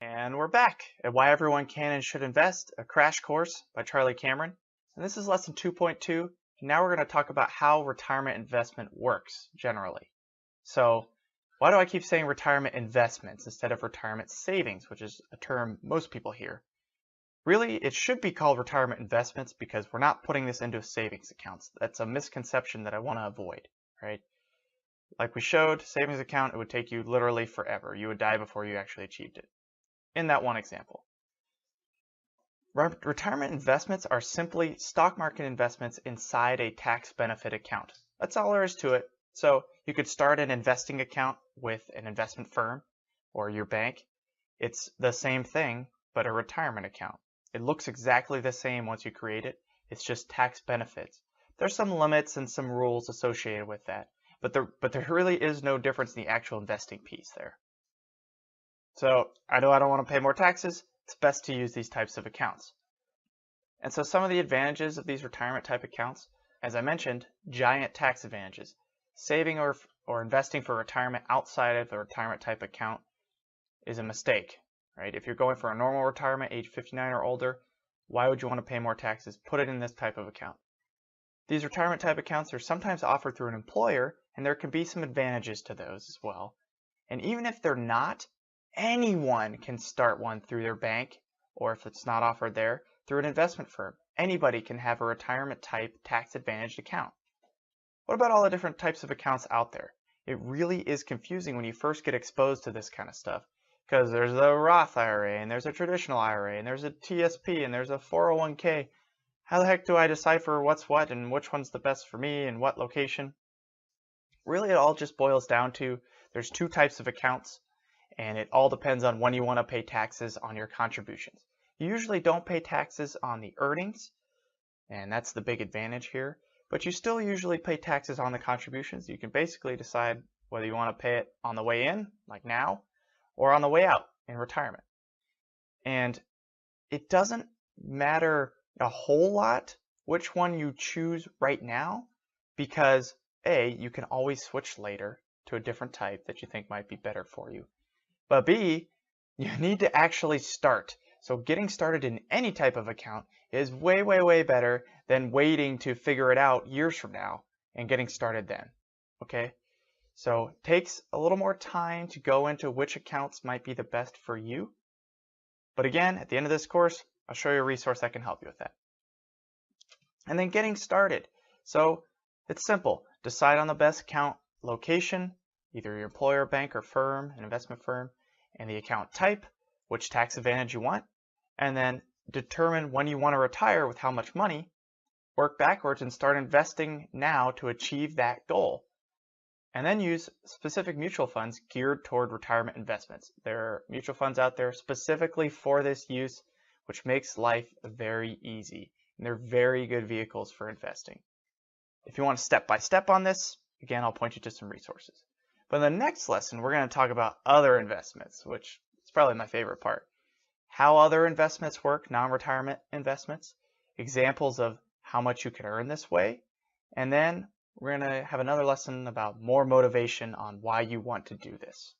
And we're back at Why Everyone Can and Should Invest, a crash course by Charlie Cameron. And this is lesson 2.2. Now we're going to talk about how retirement investment works generally. So why do I keep saying retirement investments instead of retirement savings, which is a term most people hear? Really, it should be called retirement investments because we're not putting this into savings accounts. That's a misconception that I want to avoid, right? Like we showed, savings account, it would take you literally forever. You would die before you actually achieved it. In that one example. Retirement investments are simply stock market investments inside a tax benefit account. That's all there is to it. So you could start an investing account with an investment firm or your bank. It's the same thing, but a retirement account. It looks exactly the same once you create it. It's just tax benefits. There's some limits and some rules associated with that, but there really is no difference in the actual investing piece there. So I know I don't want to pay more taxes. It's best to use these types of accounts. And so some of the advantages of these retirement type accounts, as I mentioned, giant tax advantages. Saving or investing for retirement outside of the retirement type account is a mistake, right? If you're going for a normal retirement, age 59 or older, why would you want to pay more taxes? Put it in this type of account. These retirement type accounts are sometimes offered through an employer, and there can be some advantages to those as well. And even if they're not, anyone can start one through their bank, or if it's not offered there, through an investment firm. Anybody can have a retirement type tax advantaged account. What about all the different types of accounts out there? It really is confusing when you first get exposed to this kind of stuff, because there's a Roth IRA, and there's a traditional IRA, and there's a TSP, and there's a 401k. How the heck do I decipher what's what and which one's the best for me and what location? Really, it all just boils down to there's two types of accounts, and it all depends on when you want to pay taxes on your contributions. You usually don't pay taxes on the earnings, and that's the big advantage here, but you still usually pay taxes on the contributions. You can basically decide whether you want to pay it on the way in, like now, or on the way out in retirement. And it doesn't matter a whole lot which one you choose right now, because A, you can always switch later to a different type that you think might be better for you. But B, you need to actually start. So getting started in any type of account is way, way, way better than waiting to figure it out years from now and getting started then. Okay? So it takes a little more time to go into which accounts might be the best for you. But again, at the end of this course, I'll show you a resource that can help you with that. And then getting started. So it's simple. Decide on the best account location, either your employer, bank, or firm, an investment firm, and the account type, which tax advantage you want, and then determine when you want to retire with how much money, work backwards and start investing now to achieve that goal. And then use specific mutual funds geared toward retirement investments. There are mutual funds out there specifically for this use, which makes life very easy. And they're very good vehicles for investing. If you want step-by-step on this, again, I'll point you to some resources. But in the next lesson, we're going to talk about other investments, which is probably my favorite part. How other investments work, non-retirement investments, examples of how much you can earn this way, and then we're going to have another lesson about more motivation on why you want to do this.